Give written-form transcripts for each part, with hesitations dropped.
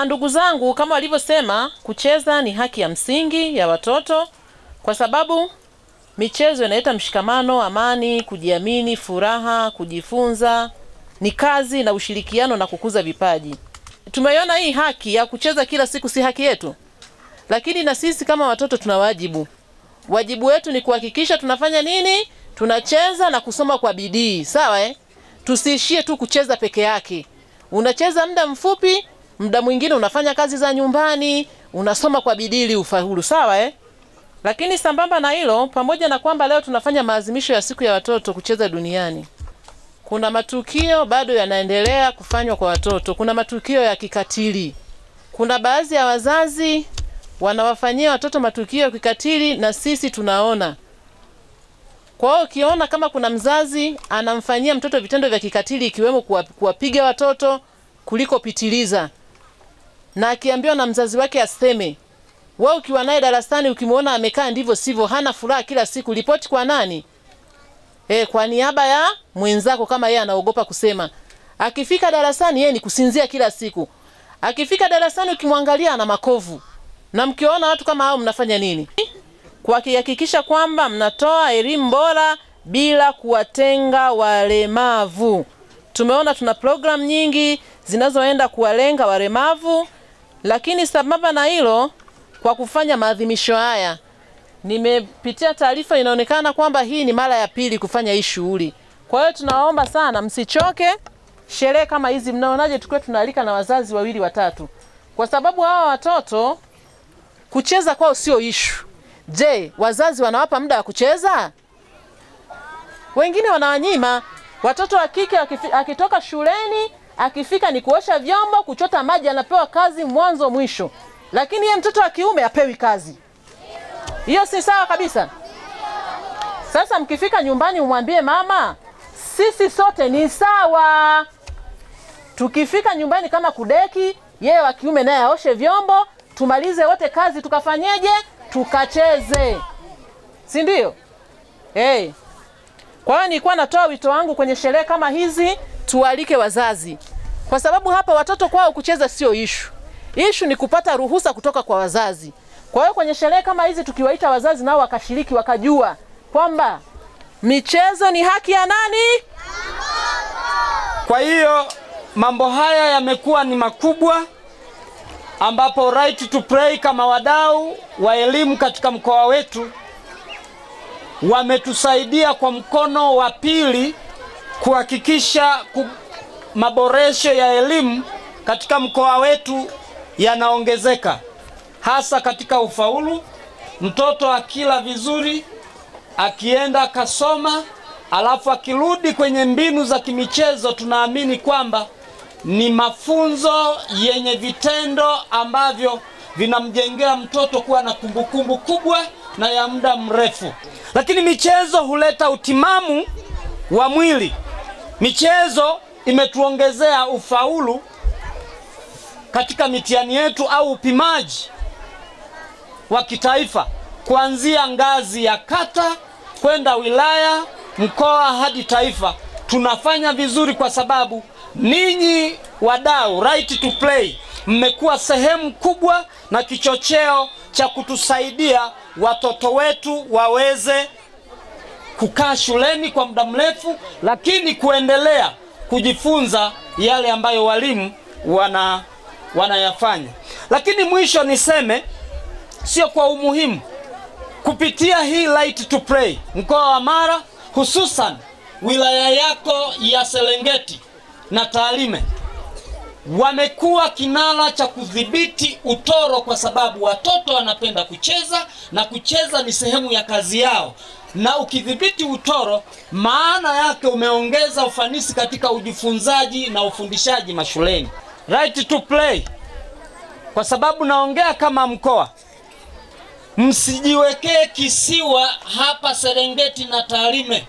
Ndugu zangu, kama walivyosema, kucheza ni haki ya msingi ya watoto kwa sababu michezo inaleta mshikamano, amani, kujiamini, furaha, kujifunza, ni kazi na ushirikiano na kukuza vipaji. Tumeiona hii haki ya kucheza kila siku si haki yetu. Lakini na sisi kama watoto tuna wajibu. Wajibu wetu ni kuhakikisha tunafanya nini? Tunacheza na kusoma kwa bidii. Sawa Tusiishie tu kucheza peke yake. Unacheza muda mfupi, muda mwingine unafanya kazi za nyumbani, unasoma kwa bidii ili ufaulu. Sawa Lakini sambamba na hilo, pamoja na kwamba leo tunafanya maadhimisho ya siku ya watoto kucheza duniani, kuna matukio bado yanaendelea kufanywa kwa watoto. Kuna matukio ya kikatili. Kuna baadhi ya wazazi wanawafanyia watoto matukio ya kikatili na sisi tunaona. Kwa hiyo ukiona kama kuna mzazi anamfanyia mtoto vitendo vya kikatili ikiwemo kuwapiga watoto kuliko pitiliza, na akiambiwa na mzazi wake aseme, wewe ukiwa naye darasani ukimuona amekaa ndivyo sivyo, hana furaha kila siku, ripoti kwa nani? Kwa niaba ya mwenzako kama yeye anaogopa kusema. Akifika darasani yeye ni kusinzia kila siku. Akifika darasani ukimwangalia ana makovu. Na mkiona watu kama hao mnafanya nini? Kuhakikisha kwamba mnatoa elimu bora bila kuwatenga walemavu. Tumeona tuna program nyingi zinazoenda kuwalenga walemavu, lakini sambamba na hilo, kwa kufanya maadhimisho haya, nimepitia taarifa inaonekana kwamba hii ni mara ya pili kufanya hii shughuli. Kwa hiyo tunaomba sana msichoke. Sherehe kama hizi mnaonaje tukue tunaalika na wazazi 2 watatu? Kwa sababu hawa watoto kucheza kwao sio issue. Je, wazazi wanawapa muda wa kucheza? Wengine wanawanyima. Watoto wa kike akitoka shuleni, akifika ni kuosha vyombo, kuchota maji, anapewa kazi mwanzo mwisho. Lakini yeye mtoto wa kiume apewi kazi. Hiyo si sawa kabisa. Sasa mkifika nyumbani umwambie mama, sisi sote ni sawa. Tukifika nyumbani kama kudeki, yeye wa kiume naye aoshe vyombo, tumalize wote kazi, tukafanyeje? Tukacheze. Si ndio? Kwa hiyo nilikuwa natoa wito wangu kwenye sherehe kama hizi, tualike wazazi. Kwa sababu hapa watoto kwao kucheza sio issue. Issue ni kupata ruhusa kutoka kwa wazazi. Kwa hiyo kwenye sherehe kama hizi tukiwaita wazazi nao wakashiriki, wakajua kwamba michezo ni haki ya nani? Kwa hiyo mambo haya yamekuwa ni makubwa, ambapo Right to Play kama wadau wa elimu katika mkoa wetu wametusaidia kwa mkono wa pili kuhakikisha maboresho ya elimu katika mkoa wetu yanaongezeka, hasa katika ufaulu. Mtoto akila vizuri, akienda kasoma, alafu akirudi kwenye mbinu za kimichezo, tunaamini kwamba ni mafunzo yenye vitendo ambavyo vinamjengea mtoto kuwa na kumbukumbu kubwa na ya muda mrefu. Lakini michezo huleta utimamu wa mwili. Michezo imetuongezea ufaulu katika mitihani yetu au upimaji wa kitaifa, kuanzia ngazi ya kata kwenda wilaya, mkoa hadi taifa. Tunafanya vizuri kwa sababu ninyi wadau Right to Play mmekuwa sehemu kubwa na kichocheo cha kutusaidia watoto wetu waweze kukaa shuleni kwa muda mrefu, lakini kuendelea kujifunza yale ambayo walimu wanayafanya. Lakini mwisho niseme, sio kwa umuhimu, kupitia hii Right to Play mkoa wa Mara, hususan wilaya yako ya Serengeti na Tarime, wamekuwa kinara cha kudhibiti utoro, kwa sababu watoto wanapenda kucheza na kucheza ni sehemu ya kazi yao. Na ukidhibiti utoro, maana yake umeongeza ufanisi katika ujifunzaji na ufundishaji mashuleni. Right to Play, kwa sababu naongea kama mkoa, msijiwekee kisiwa hapa Serengeti na Tarime.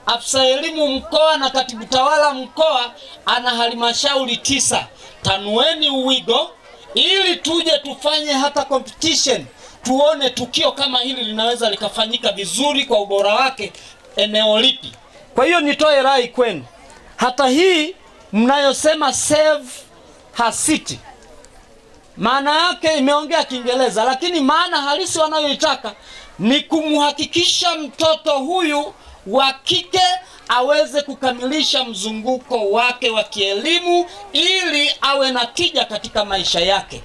Afisa elimu mkoa na katibu tawala mkoa ana halmashauri 9. Tanueni uwigo ili tuje tufanye hata competition, tuone tukio kama hili linaweza likafanyika vizuri kwa ubora wake eneo lipi. Kwa hiyo nitoe rai kwenu, hata hii mnayosema Save Her City, maana yake imeongea Kiingereza, lakini maana halisi wanayoitaka ni kumhakikisha mtoto huyu wa kike aweze kukamilisha mzunguko wake wa kielimu ili awe na tija katika maisha yake.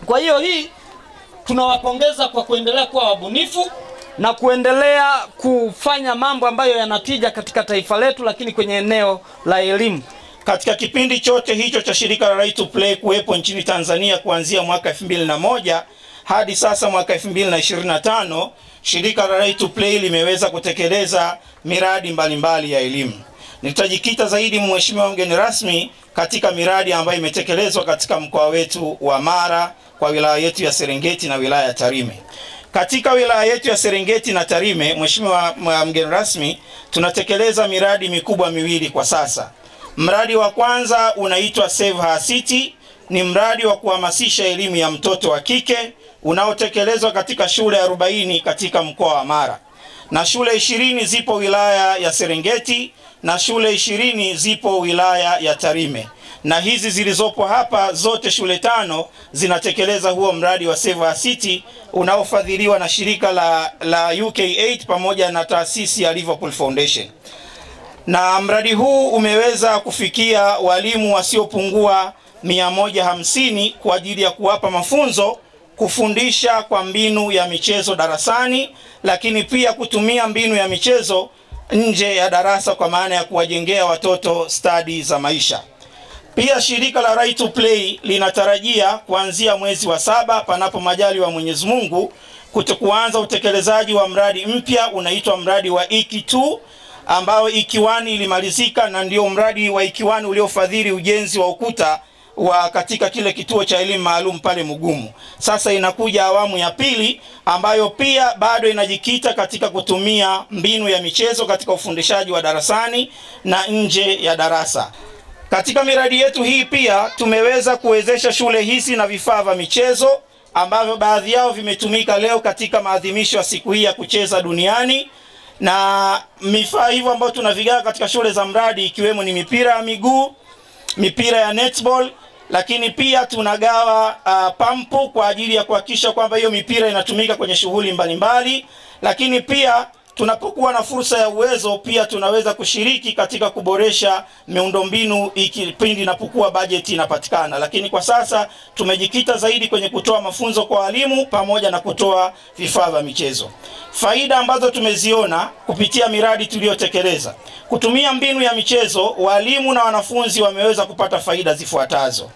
Kwa hiyo hii tunawapongeza kwa kuendelea kuwa wabunifu na kuendelea kufanya mambo ambayo yanatija katika taifa letu, lakini kwenye eneo la elimu. Katika kipindi chote hicho cha shirika la Right to Play kuwepo nchini Tanzania kuanzia mwaka 2001 hadi sasa mwaka 2025, shirika la Right to Play limeweza kutekeleza miradi mbalimbali ya elimu. Nitajikita zaidi, mheshimiwa mgeni rasmi, katika miradi ambayo imetekelezwa katika mkoa wetu wa Mara, kwa wilaya yetu ya Serengeti na wilaya ya Tarime. Katika wilaya yetu ya Serengeti na Tarime, mheshimiwa mgeni rasmi, tunatekeleza miradi mikubwa miwili kwa sasa. Mradi wa kwanza unaitwa Save Her City, ni mradi wa kuhamasisha elimu ya mtoto wa kike unaotekelezwa katika shule 40 katika mkoa wa Mara. Na shule 20 zipo wilaya ya Serengeti na shule 20 zipo wilaya ya Tarime. Na hizi zilizopo hapa zote shule 5 zinatekeleza huo mradi wa Save Her City unaofadhiliwa na shirika la UK8 pamoja na taasisi ya Liverpool Foundation. Na mradi huu umeweza kufikia walimu wasiopungua 150 kwa ajili ya kuwapa mafunzo, kufundisha kwa mbinu ya michezo darasani, lakini pia kutumia mbinu ya michezo nje ya darasa kwa maana ya kuwajengea watoto stadi za maisha. Pia shirika la Right to Play linatarajia kuanzia mwezi wa 7 panapo majali wa Mwenyezi Mungu kuanza utekelezaji wa mradi mpya unaitwa mradi wa IKI2, ambao IKI1 ilimalizika na ndio mradi wa IKI1 uliofadhili ujenzi wa ukuta wa katika kile kituo cha elimu maalum pale Mugumu. Sasa inakuja awamu ya pili ambayo pia bado inajikita katika kutumia mbinu ya michezo katika ufundishaji wa darasani na nje ya darasa. Katika miradi yetu hii pia tumeweza kuwezesha shule hizi na vifaa vya michezo ambavyo baadhi yao vimetumika leo katika maadhimisho ya siku hii ya kucheza duniani. Na vifaa hivyo ambao tunavigawa katika shule za mradi ikiwemo ni mipira ya miguu, mipira ya netball, lakini pia tunagawa pampu kwa ajili ya kuhakikisha kwamba hiyo mipira inatumika kwenye shughuli mbalimbali. Lakini pia tunapokuwa na fursa ya uwezo pia tunaweza kushiriki katika kuboresha miundombinu ikipindi inapokuwa bajeti inapatikana. Lakini kwa sasa tumejikita zaidi kwenye kutoa mafunzo kwa walimu pamoja na kutoa vifaa vya michezo. Faida ambazo tumeziona kupitia miradi tuliyotekeleza: kutumia mbinu ya michezo, walimu na wanafunzi wameweza kupata faida zifuatazo.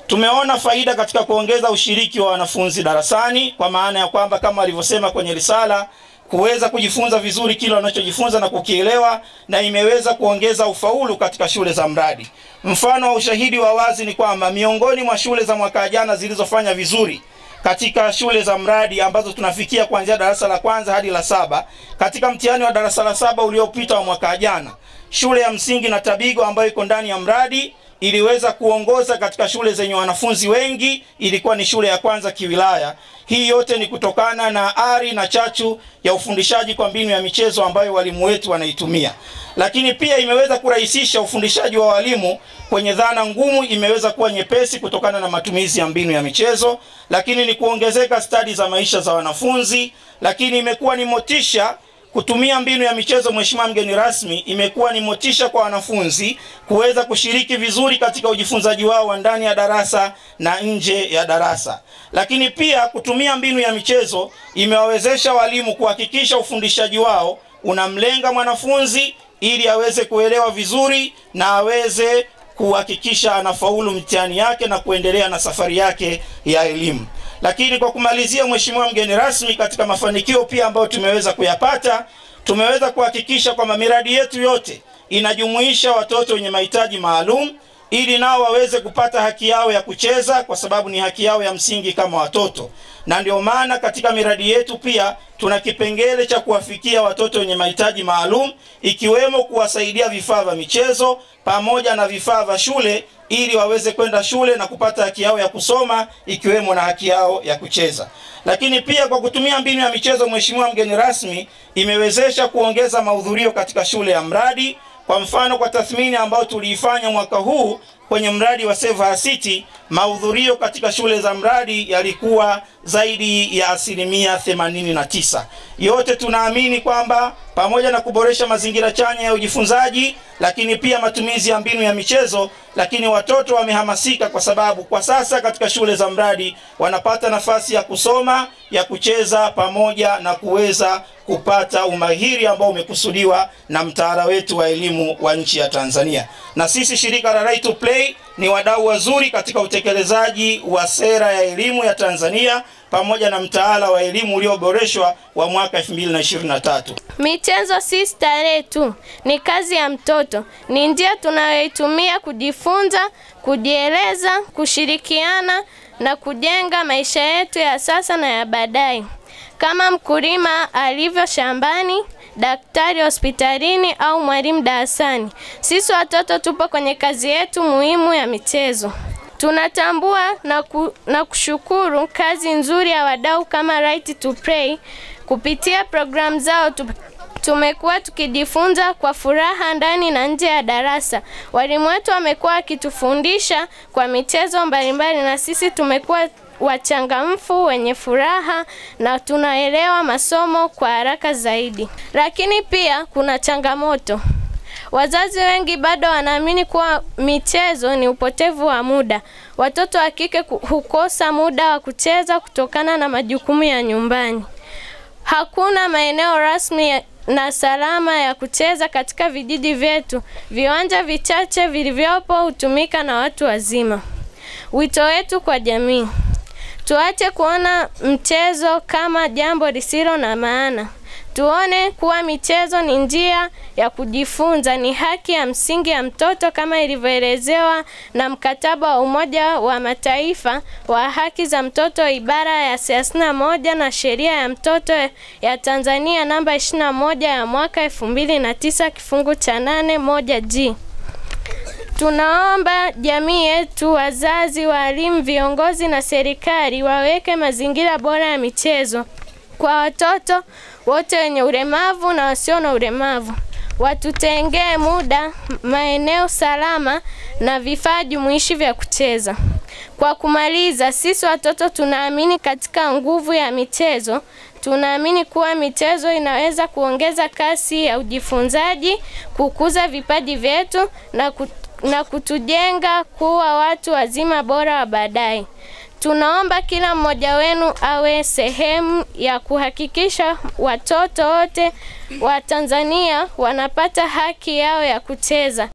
Tumeona faida katika kuongeza ushiriki wa wanafunzi darasani, kwa maana ya kwamba kama alivyosema kwenye risala, kuweza kujifunza vizuri kile wanachojifunza na kukielewa, na imeweza kuongeza ufaulu katika shule za mradi. Mfano wa ushahidi wa wazi ni kwamba miongoni mwa shule za mwaka jana zilizofanya vizuri katika shule za mradi ambazo tunafikia kuanzia darasa la kwanza hadi la 7, katika mtihani wa darasa la 7 uliopita wa mwaka jana, shule ya msingi na Tabigo ambayo iko ndani ya mradi iliweza kuongoza katika shule zenye wanafunzi wengi, ilikuwa ni shule ya kwanza kiwilaya. Hii yote ni kutokana na ari na chachu ya ufundishaji kwa mbinu ya michezo ambayo walimu wetu wanaitumia. Lakini pia imeweza kurahisisha ufundishaji wa walimu kwenye dhana ngumu, imeweza kuwa nyepesi kutokana na matumizi ya mbinu ya michezo. Lakini ni kuongezeka stadi za maisha za wanafunzi. Lakini imekuwa ni motisha kutumia mbinu ya michezo, mheshimiwa mgeni rasmi, imekuwa ni motisha kwa wanafunzi kuweza kushiriki vizuri katika ujifunzaji wao wa ndani ya darasa na nje ya darasa. Lakini pia kutumia mbinu ya michezo imewawezesha walimu kuhakikisha ufundishaji wao unamlenga mwanafunzi ili aweze kuelewa vizuri na aweze kuhakikisha anafaulu mtihani yake na kuendelea na safari yake ya elimu. Lakini kwa kumalizia, mheshimiwa mgeni rasmi, katika mafanikio pia ambayo tumeweza kuyapata, tumeweza kuhakikisha kwamba miradi yetu yote inajumuisha watoto wenye mahitaji maalum ili nao waweze kupata haki yao ya kucheza, kwa sababu ni haki yao ya msingi kama watoto. Na ndio maana katika miradi yetu pia tuna kipengele cha kuwafikia watoto wenye mahitaji maalum, ikiwemo kuwasaidia vifaa vya michezo pamoja na vifaa vya shule ili waweze kwenda shule na kupata haki yao ya kusoma, ikiwemo na haki yao ya kucheza. Lakini pia kwa kutumia mbinu ya michezo, mheshimiwa mgeni rasmi, imewezesha kuongeza mahudhurio katika shule ya mradi, Kwa mfano, kwa tathmini ambayo tuliifanya mwaka huu kwenye mradi wa Save Our City, mahudhurio katika shule za mradi yalikuwa zaidi ya 89%. Yote tunaamini kwamba pamoja na kuboresha mazingira chanya ya ujifunzaji, lakini pia matumizi ya mbinu ya michezo, lakini watoto wamehamasika kwa sababu kwa sasa katika shule za mradi wanapata nafasi ya kusoma, ya kucheza pamoja na kuweza kupata umahiri ambao umekusudiwa na mtaala wetu wa elimu wa nchi ya Tanzania. Na sisi shirika la Right to Play ni wadau wazuri katika utekelezaji wa sera ya elimu ya Tanzania pamoja na mtaala wa elimu ulioboreshwa wa mwaka 2023. Michezo si starehe tu, ni kazi ya mtoto. Ni njia tunayoitumia kujifunza, kujieleza, kushirikiana na kujenga maisha yetu ya sasa na ya baadaye. Kama mkulima alivyo shambani, daktari hospitalini au mwalimu darasani, sisi watoto tupo kwenye kazi yetu muhimu ya michezo. Tunatambua na kushukuru kazi nzuri ya wadau kama Right to Play. Kupitia programu zao tumekuwa tukijifunza kwa furaha ndani na nje ya darasa. Walimu wetu wamekuwa wakitufundisha kwa michezo mbalimbali na sisi tumekuwa wachangamfu, wenye furaha na tunaelewa masomo kwa haraka zaidi. Lakini pia kuna changamoto. Wazazi wengi bado wanaamini kuwa michezo ni upotevu wa muda. Watoto wa kike hukosa muda wa kucheza kutokana na majukumu ya nyumbani. Hakuna maeneo rasmi na salama ya kucheza katika vijiji vyetu. Viwanja vichache vilivyopo hutumika na watu wazima. Wito wetu kwa jamii: tuache kuona mchezo kama jambo lisilo na maana. Tuone kuwa michezo ni njia ya kujifunza, ni haki ya msingi ya mtoto kama ilivyoelezewa na mkataba wa Umoja wa Mataifa wa haki za mtoto ibara ya 31 na sheria ya mtoto ya Tanzania namba 21 ya mwaka 2009 kifungu cha 8(1)G. Tunaomba jamii yetu, wazazi, walimu, viongozi na serikali waweke mazingira bora ya michezo kwa watoto wote wenye ulemavu na wasio na ulemavu. Watutengee muda, maeneo salama na vifaa jumuishi vya kucheza. Kwa kumaliza, sisi watoto tunaamini katika nguvu ya michezo. Tunaamini kuwa michezo inaweza kuongeza kasi ya ujifunzaji, kukuza vipaji vyetu na kutujenga kuwa watu wazima bora wa baadaye. Tunaomba kila mmoja wenu awe sehemu ya kuhakikisha watoto wote wa Tanzania wanapata haki yao ya kucheza.